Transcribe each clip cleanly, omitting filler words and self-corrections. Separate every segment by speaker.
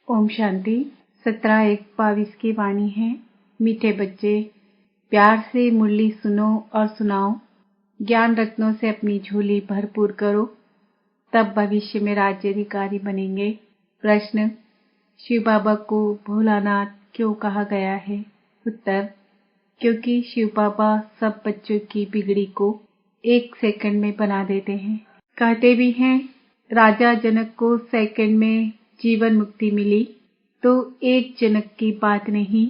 Speaker 1: ओम शांति 17/1/22 की वाणी है। मीठे बच्चे, प्यार से मुरली सुनो और सुनाओ। ज्ञान रत्नों से अपनी झोली भरपूर करो, तब भविष्य में राज्याधिकारी बनेंगे। प्रश्न: शिव बाबा को भोलानाथ क्यों कहा गया है? उत्तर: क्योंकि शिव बाबा सब बच्चों की बिगड़ी को 1 सेकंड में बना देते हैं। कहते भी हैं, राजा जनक को सेकंड में जीवन मुक्ति मिली, तो एक जनक की बात नहीं,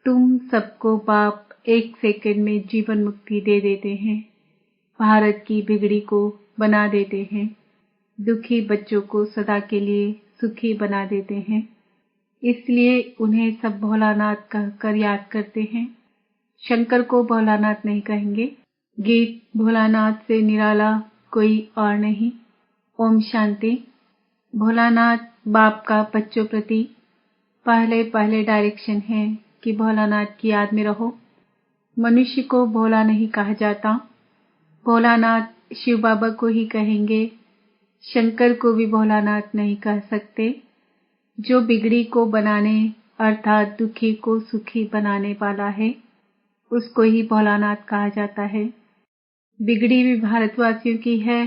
Speaker 1: तुम सबको बाप 1 सेकंड में जीवन मुक्ति दे देते हैं। भारत की बिगड़ी को बना देते हैं, दुखी बच्चों को सदा के लिए सुखी बना देते हैं। इसलिए उन्हें सब भोलानाथ कहकर याद करते हैं। शंकर को भोलानाथ नहीं कहेंगे। गीत भोलानाथ से निराला कोई और नहीं। ओम शांति। भोलानाथ बाप का बच्चों प्रति पहले डायरेक्शन है कि भोलानाथ की याद में रहो। मनुष्य को भोला नहीं कहा जाता। भोलानाथ शिव बाबा को ही कहेंगे। शंकर को भी भोलानाथ नहीं कह सकते। जो बिगड़ी को बनाने अर्थात दुखी को सुखी बनाने वाला है, उसको ही भोलानाथ कहा जाता है। बिगड़ी भी भारतवासियों की है,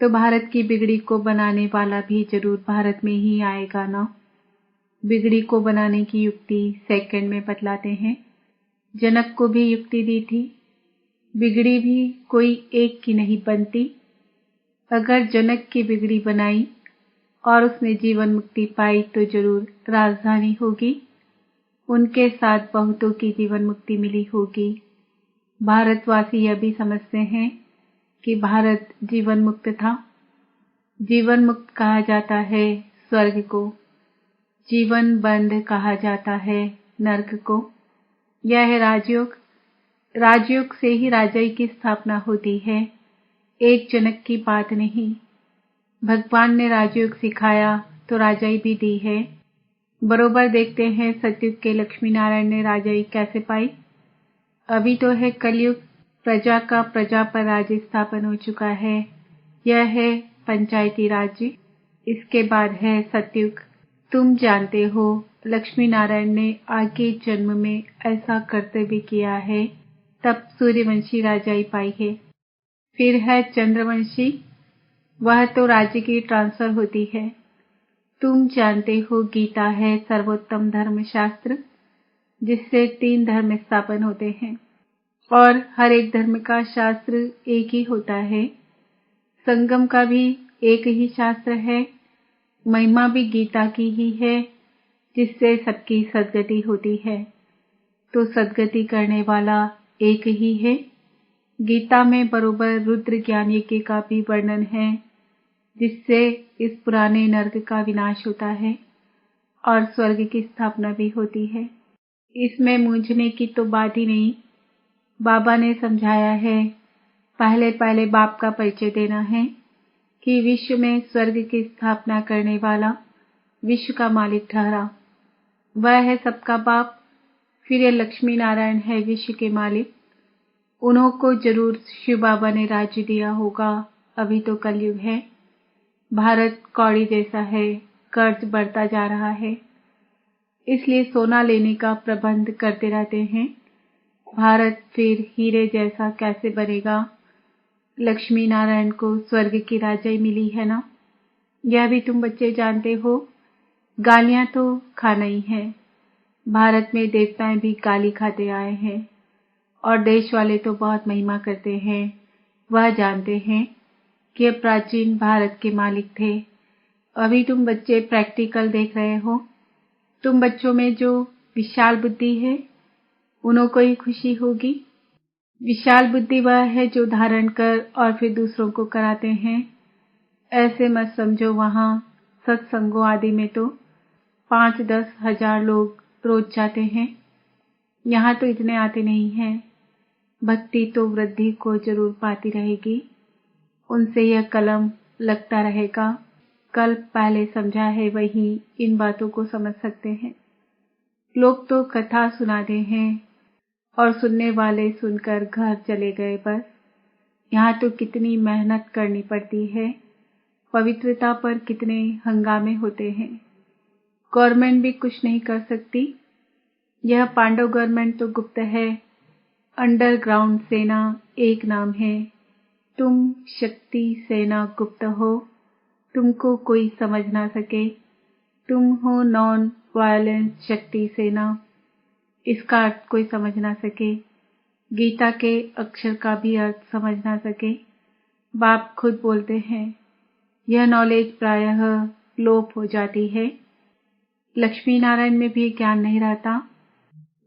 Speaker 1: तो भारत की बिगड़ी को बनाने वाला भी जरूर भारत में ही आएगा ना। बिगड़ी को बनाने की युक्ति सेकंड में बतलाते हैं। जनक को भी युक्ति दी थी। बिगड़ी भी कोई एक की नहीं बनती। अगर जनक की बिगड़ी बनाई और उसने जीवन मुक्ति पाई तो जरूर राजधानी होगी। उनके साथ बहुतों की जीवन मुक्ति मिली होगी। भारतवासी यह भी समझते हैं कि भारत जीवन मुक्त था। जीवन मुक्त कहा जाता है स्वर्ग को, जीवन बंद कहा जाता है नरक को। यह है राजयोग। राजयोग से ही राजाई की स्थापना होती है, एक जनक की बात नहीं। भगवान ने राजयोग सिखाया तो राजाई भी दी है। बरोबर देखते हैं सतयुग के लक्ष्मी नारायण ने राजाई कैसे पाई। अभी तो है कलयुग, प्रजा का प्रजा पर राज्य स्थापन हो चुका है। यह है पंचायती राज्य। इसके बाद है सतयुग। तुम जानते हो लक्ष्मी नारायण ने आगे जन्म में ऐसा कर्तव्य किया है, तब सूर्यवंशी राजाई पाई है। फिर है चंद्रवंशी, वह तो राज्य की ट्रांसफर होती है। तुम जानते हो गीता है सर्वोत्तम धर्मशास्त्र, जिससे 3 धर्म स्थापन होते हैं और हर एक धर्म का शास्त्र एक ही होता है। संगम का भी एक ही शास्त्र है। महिमा भी गीता की ही है, जिससे सबकी सद्गति होती है। तो सद्गति करने वाला एक ही है। गीता में बरोबर रुद्र ज्ञान यज्ञ का भी वर्णन है, जिससे इस पुराने नर्क का विनाश होता है और स्वर्ग की स्थापना भी होती है। इसमें मूंझने की तो बात ही नहीं। बाबा ने समझाया है, पहले बाप का परिचय देना है कि विश्व में स्वर्ग की स्थापना करने वाला विश्व का मालिक ठहरा। वह है सबका बाप। फिर ये लक्ष्मी नारायण है विश्व के मालिक। उन्हों को जरूर शिव बाबा ने राज्य दिया होगा। अभी तो कलयुग है। भारत कौड़ी जैसा है, कर्ज बढ़ता जा रहा है। इसलिए सोना लेने का प्रबंध करते रहते हैं। भारत फिर हीरे जैसा कैसे बनेगा? लक्ष्मी नारायण को स्वर्ग की राजाई मिली है ना। यह भी तुम बच्चे जानते हो। गालियां तो खाना ही है। भारत में देवताएं भी गाली खाते आए हैं और देश वाले तो बहुत महिमा करते हैं। वह जानते हैं कि ये प्राचीन भारत के मालिक थे। अभी तुम बच्चे प्रैक्टिकल देख रहे हो। तुम बच्चों में जो विशाल बुद्धि है, उन्हों को ही खुशी होगी। विशाल बुद्धि वह है जो धारण कर और फिर दूसरों को कराते हैं। ऐसे मत समझो वहां सत्संगों आदि में तो 5-10 हजार लोग रोज जाते हैं। यहाँ तो इतने आते नहीं हैं। भक्ति तो वृद्धि को जरूर पाती रहेगी। उनसे यह कलम लगता रहेगा। कल पहले समझा है वही इन बातों को समझ सकते हैं। लोग तो कथा सुनाते हैं और सुनने वाले सुनकर घर चले गए बस। यहाँ तो कितनी मेहनत करनी पड़ती है। पवित्रता पर कितने हंगामे होते हैं। गवर्नमेंट भी कुछ नहीं कर सकती। यह पांडव गवर्नमेंट तो गुप्त है, अंडरग्राउंड सेना एक नाम है। तुम शक्ति सेना गुप्त हो, तुमको कोई समझ ना सके। तुम हो नॉन वायलेंस शक्ति सेना, इसका अर्थ कोई समझ ना सके। गीता के अक्षर का भी अर्थ समझ ना सके। बाप खुद बोलते हैं, यह नॉलेज प्रायः लोप हो जाती है। लक्ष्मी नारायण में भी ज्ञान नहीं रहता।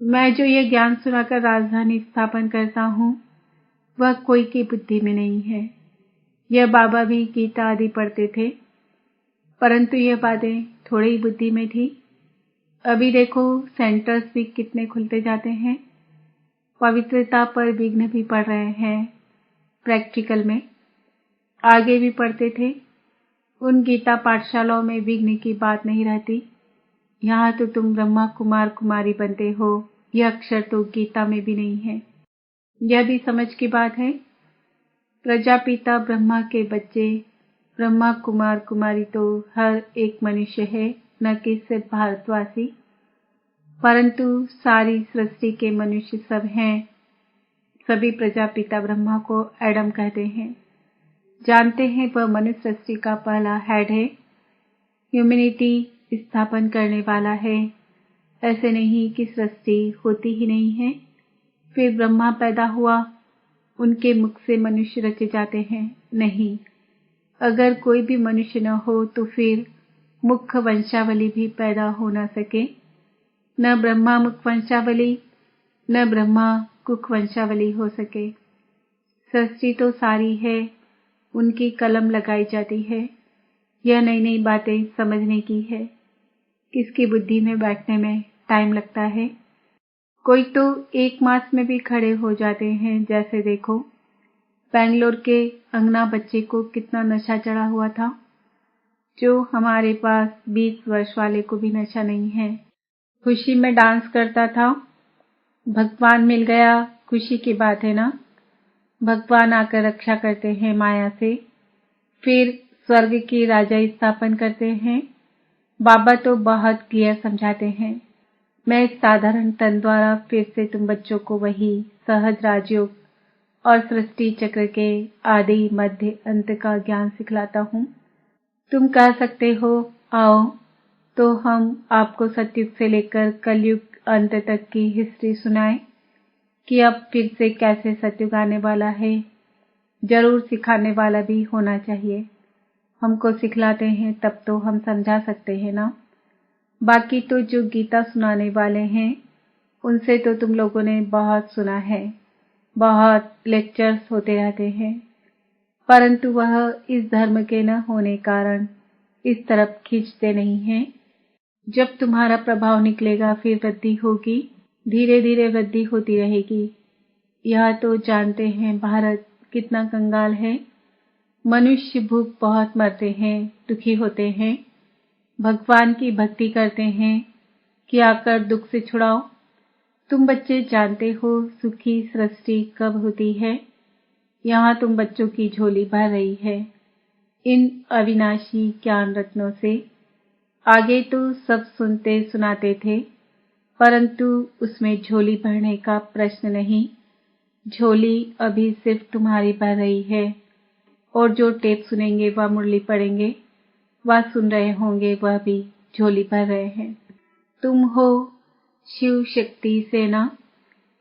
Speaker 1: मैं जो यह ज्ञान सुनाकर राजधानी स्थापन करता हूँ, वह कोई की बुद्धि में नहीं है। यह बाबा भी गीता आदि पढ़ते थे, परंतु यह बातें थोड़ी ही बुद्धि में थी। अभी देखो सेंटर्स भी कितने खुलते जाते हैं। पवित्रता पर विघ्न भी पड़ रहे हैं प्रैक्टिकल में। आगे भी पढ़ते थे, उन गीता पाठशालाओं में विघ्न की बात नहीं रहती। यहाँ तो तुम ब्रह्मा कुमार कुमारी बनते हो, यह अक्षर तो गीता में भी नहीं है। यह भी समझ की बात है। प्रजापिता ब्रह्मा के बच्चे ब्रह्मा कुमार कुमारी तो हर एक मनुष्य है, न कि सिर्फ भारतवासी, परंतु सारी सृष्टि के मनुष्य सब हैं। सभी प्रजापिता ब्रह्मा को एडम कहते हैं। जानते हैं वह मनुष्य सृष्टि का पहला हेड है, ह्यूमैनिटी स्थापन करने वाला है। ऐसे नहीं कि सृष्टि होती ही नहीं है, फिर ब्रह्मा पैदा हुआ, उनके मुख से मनुष्य रचे जाते हैं। नहीं, अगर कोई भी मनुष्य न हो तो फिर मुख्य वंशावली भी पैदा हो न सके। न ब्रह्मा मुख वंशावली, न ब्रह्मा कुख वंशावली हो सके। सृष्टि तो सारी है, उनकी कलम लगाई जाती है। यह नई नई बातें समझने की है। किसकी बुद्धि में बैठने में टाइम लगता है। कोई तो 1 मास में भी खड़े हो जाते हैं। जैसे देखो, बेंगलोर के अंगना बच्चे को कितना नशा चढ़ा हुआ था, जो हमारे पास 20 वर्ष वाले को भी नशा नहीं है। खुशी में डांस करता था। भगवान मिल गया, खुशी की बात है ना। भगवान आकर रक्षा करते हैं माया से, फिर स्वर्ग की राजा स्थापन करते हैं। बाबा तो बहुत क्लियर समझाते हैं। मैं इस साधारण तन द्वारा फिर से तुम बच्चों को वही सहज राजयोग और सृष्टि चक्र के आदि मध्य अंत का ज्ञान सिखलाता हूँ। तुम कह सकते हो आओ, तो हम आपको सतयुग से लेकर कलयुग अंत तक की हिस्ट्री सुनाएं कि अब फिर से कैसे सतयुग आने वाला है। जरूर सिखाने वाला भी होना चाहिए। हमको सिखलाते हैं तब तो हम समझा सकते हैं ना। बाकी तो जो गीता सुनाने वाले हैं, उनसे तो तुम लोगों ने बहुत सुना है, बहुत लेक्चर्स होते रहते हैं, परंतु वह इस धर्म के न होने कारण इस तरफ खींचते नहीं हैं। जब तुम्हारा प्रभाव निकलेगा फिर वृद्धि होगी, धीरे धीरे वृद्धि होती रहेगी। यह तो जानते हैं भारत कितना कंगाल है। मनुष्य भूख बहुत मरते हैं, दुखी होते हैं। भगवान की भक्ति करते हैं कि आकर दुख से छुड़ाओ। तुम बच्चे जानते हो सुखी सृष्टि कब होती है। यहाँ तुम बच्चों की झोली भर रही है इन अविनाशी ज्ञान रत्नों से। आगे तो सब सुनते सुनाते थे, परंतु उसमें झोली भरने का प्रश्न नहीं। झोली अभी सिर्फ तुम्हारी भर रही है, और जो टेप सुनेंगे वह मुरली पढ़ेंगे, वह सुन रहे होंगे, वह भी झोली भर रहे हैं। तुम हो शिव शक्ति सेना,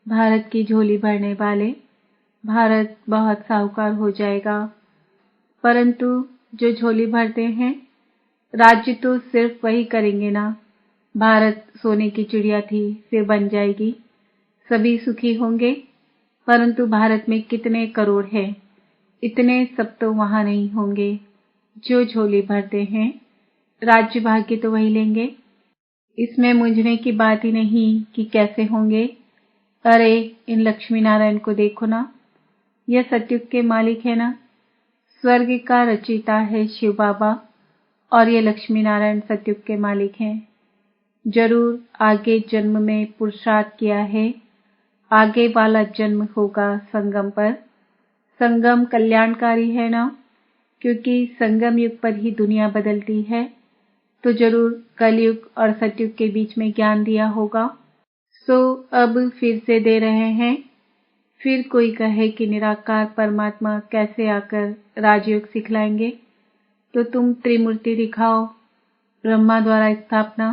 Speaker 1: भारत की झोली भरने वाले। भारत बहुत साहूकार हो जाएगा, परंतु जो झोली भरते हैं, राज्य तो सिर्फ वही करेंगे ना। भारत सोने की चिड़िया थी, फिर बन जाएगी, सभी सुखी होंगे, परंतु भारत में कितने करोड़ हैं, इतने सब तो वहां नहीं होंगे। जो झोली भरते हैं, राज्य भाग्य तो वही लेंगे। इसमें मुंझने की बात ही नहीं कि कैसे होंगे। अरे इन लक्ष्मी नारायण को देखो ना, यह सतयुग के मालिक है ना। स्वर्ग का रचयिता है शिव बाबा, और ये लक्ष्मी नारायण सतयुग के मालिक हैं। जरूर आगे जन्म में पुरुषार्थ किया है, आगे वाला जन्म होगा संगम पर। संगम कल्याणकारी है ना, क्योंकि संगम युग पर ही दुनिया बदलती है। तो जरूर कलयुग और सतयुग के बीच में ज्ञान दिया होगा। सो अब फिर से दे रहे हैं। फिर कोई कहे कि निराकार परमात्मा कैसे आकर राजयोग सिखलाएंगे, तो तुम त्रिमूर्ति दिखाओ, ब्रह्मा द्वारा स्थापना,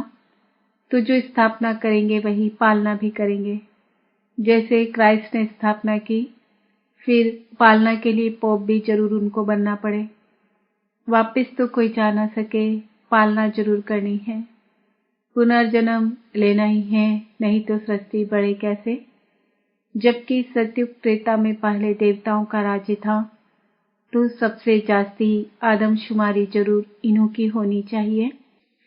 Speaker 1: तो जो स्थापना करेंगे वही पालना भी करेंगे। जैसे क्राइस्ट ने स्थापना की, फिर पालना के लिए पोप भी जरूर उनको बनना पड़े। वापस तो कोई जा ना सके, पालना जरूर करनी है। पुनर्जन्म लेना ही है, नहीं तो सृष्टि बढ़े कैसे। जबकि सतयुग त्रेता में पहले देवताओं का राज्य था, तो सबसे जास्ती आदमशुमारी जरूर इन्हों की होनी चाहिए।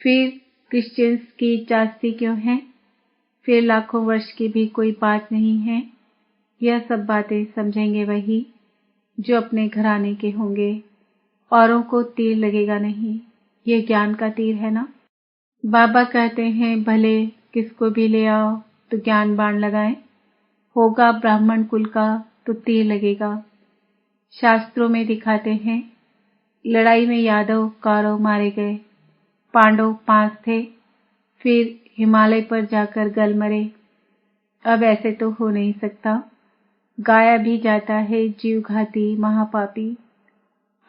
Speaker 1: फिर क्रिश्चियंस की जास्ती क्यों है, फिर लाखों वर्ष की भी कोई बात नहीं है। यह सब बातें समझेंगे वही जो अपने घराने के होंगे, औरों को तीर लगेगा नहीं। ये ज्ञान का तीर है ना। बाबा कहते हैं भले किसको भी ले आओ तो ज्ञान बाण लगाएं, होगा ब्राह्मण कुल का तो तीर लगेगा। शास्त्रों में दिखाते हैं, लड़ाई में यादव कौरव मारे गए, पांडव 5 थे, फिर हिमालय पर जाकर गल मरे। अब ऐसे तो हो नहीं सकता। गाया भी जाता है जीव घाती महापापी।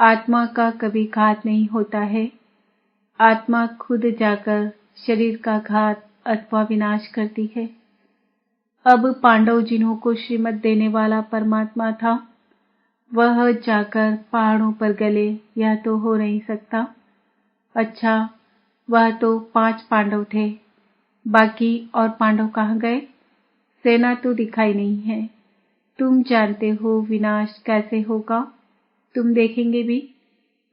Speaker 1: आत्मा का कभी घात नहीं होता है। आत्मा खुद जाकर शरीर का घात अथवा विनाश करती है। अब पांडव जिन्हों को श्रीमत देने वाला परमात्मा था, वह जाकर पहाड़ों पर गले, यह तो हो नहीं सकता। अच्छा, वह तो 5 पांडव थे, बाकी और पांडव कहाँ गए? सेना तो दिखाई नहीं है। तुम जानते हो विनाश कैसे होगा, तुम देखेंगे भी।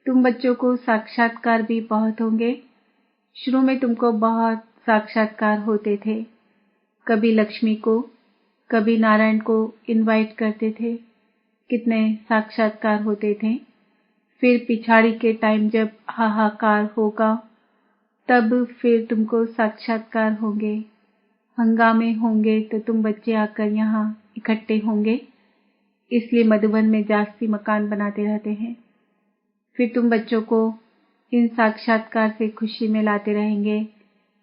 Speaker 1: तुम बच्चों को साक्षात्कार भी बहुत होंगे। शुरू में तुमको बहुत साक्षात्कार होते थे। कभी लक्ष्मी को, कभी नारायण को इनवाइट करते थे। कितने साक्षात्कार होते थे। फिर पिछाड़ी के टाइम जब हाहाकार होगा, तब फिर तुमको साक्षात्कार होंगे। हंगामे होंगे तो तुम बच्चे आकर यहाँ इकट्ठे होंगे, इसलिए मधुबन में जास्ती मकान बनाते रहते हैं। फिर तुम बच्चों को इन साक्षात्कार से खुशी में लाते रहेंगे,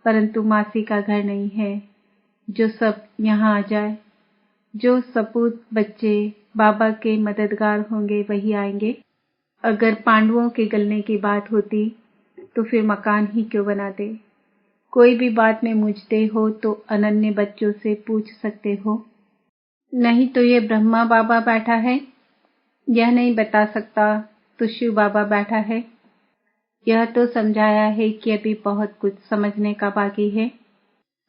Speaker 1: परंतु मासी का घर नहीं है जो सब यहाँ आ जाए। जो सपूत बच्चे बाबा के मददगार होंगे वही आएंगे। अगर पांडवों के गलने की बात होती तो फिर मकान ही क्यों बनाते। कोई भी बात में मुझते हो तो अनन्य बच्चों से पूछ सकते हो। नहीं तो ये ब्रह्मा बाबा बैठा है, यह नहीं बता सकता तो शिव बाबा बैठा है। यह तो समझाया है कि अभी बहुत कुछ समझने का बाकी है।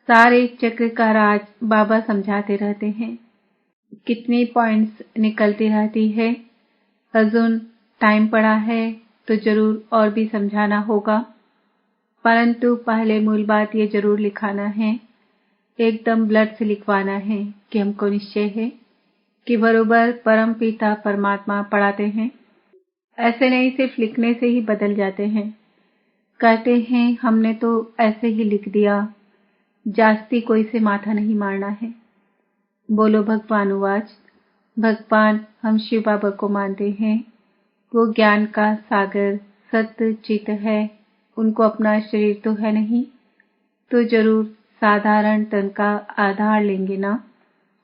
Speaker 1: सारे चक्र का राज बाबा समझाते रहते हैं। कितनी पॉइंट्स निकलती रहती है। अजून टाइम पड़ा है तो जरूर और भी समझाना होगा, परंतु पहले मूल बात ये जरूर लिखाना है, एकदम ब्लड से लिखवाना है कि हमको निश्चय है कि बरोबर परम पिता परमात्मा पढ़ाते हैं। ऐसे नहीं सिर्फ लिखने से ही बदल जाते हैं। कहते हैं हमने तो ऐसे ही लिख दिया, जास्ती कोई से माथा नहीं मारना है। बोलो भगवानुवाच। भगवान हम शिव बाबा को मानते हैं। वो ज्ञान का सागर सत्य चित है। उनको अपना शरीर तो है नहीं, तो जरूर साधारण तन का आधार लेंगे ना।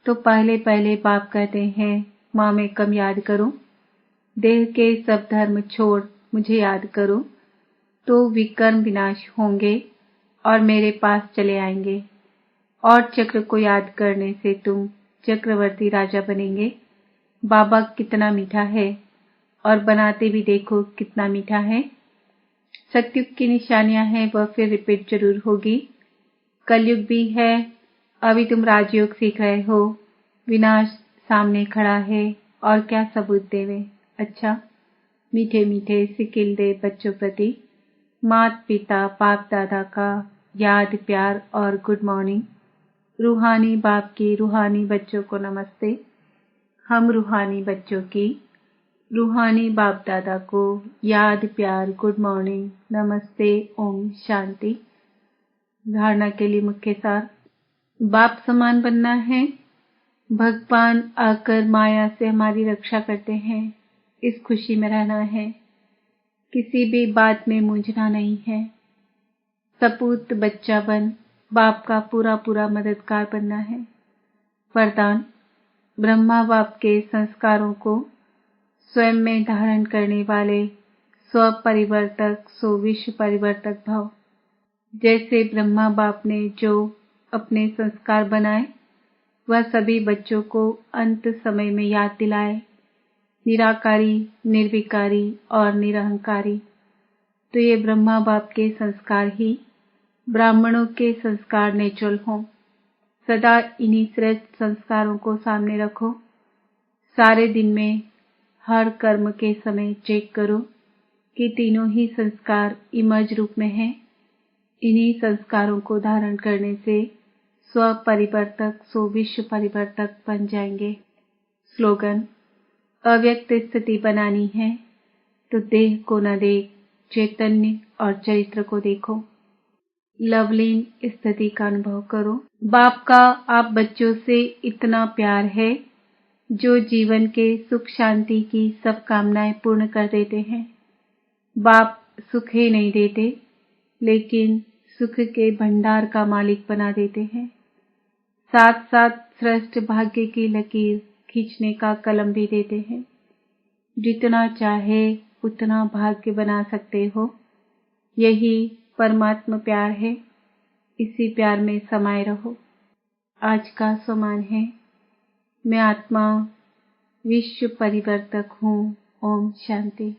Speaker 1: तो पहले पहले बाप कहते हैं माँ में कम याद करो, देह के सब धर्म छोड़ मुझे याद करो, तो विकर्म विनाश होंगे और मेरे पास चले आएंगे। और चक्र को याद करने से तुम चक्रवर्ती राजा बनेंगे। बाबा कितना मीठा है, और बनाते भी देखो कितना मीठा है। सतयुग की निशानियां हैं, वह फिर रिपीट जरूर होगी। कलयुग भी है, अभी तुम राजयोग सीख रहे हो। विनाश सामने खड़ा है, और क्या सबूत देवे। अच्छा, मीठे मीठे सिकिल दे बच्चों प्रति मात पिता बाप दादा का याद प्यार और गुड मॉर्निंग। रूहानी बाप की रूहानी बच्चों को नमस्ते। हम रूहानी बच्चों की रूहानी बाप दादा को याद प्यार गुड मॉर्निंग नमस्ते ओम शांति। धारणा के लिए मुख्य सार, बाप समान बनना है। भगवान आकर माया से हमारी रक्षा करते हैं, इस खुशी में रहना है। किसी भी बात में मूंझना नहीं है। सपूत बच्चा बन बाप का पूरा पूरा मददगार बनना है। वरदान, ब्रह्मा बाप के संस्कारों को स्वयं में धारण करने वाले स्व परिवर्तक सो विश्व परिवर्तक भव। जैसे ब्रह्मा बाप ने जो अपने संस्कार बनाए वह सभी बच्चों को अंत समय में याद दिलाए, निराकारी, निर्विकारी और निरहंकारी। तो ये ब्रह्मा बाप के संस्कार ही ब्राह्मणों के संस्कार नेचुरल हों। सदा इन्हीं श्रेष्ठ संस्कारों को सामने रखो। सारे दिन में हर कर्म के समय चेक करो कि तीनों ही संस्कार इमर्ज रूप में हैं। इन्हीं संस्कारों को धारण करने से स्व परिवर्तक सो विश्व परिवर्तक बन जाएंगे। स्लोगन, अव्यक्त स्थिति बनानी है तो देह को न देख, चैतन्य और चरित्र को देखो। लवलीन स्थिति का अनुभव करो। बाप का आप बच्चों से इतना प्यार है जो जीवन के सुख शांति की सब कामनाएं पूर्ण कर देते हैं। बाप सुख ही नहीं देते, लेकिन सुख के भंडार का मालिक बना देते हैं। साथ साथ श्रेष्ठ भाग्य की लकीर खींचने का कलम भी देते हैं। जितना चाहे उतना भाग्य बना सकते हो। यही परमात्मा प्यार है। इसी प्यार में समाये रहो। आज का सम्मान है, मैं आत्मा विश्व परिवर्तक हूँ। ओम शांति।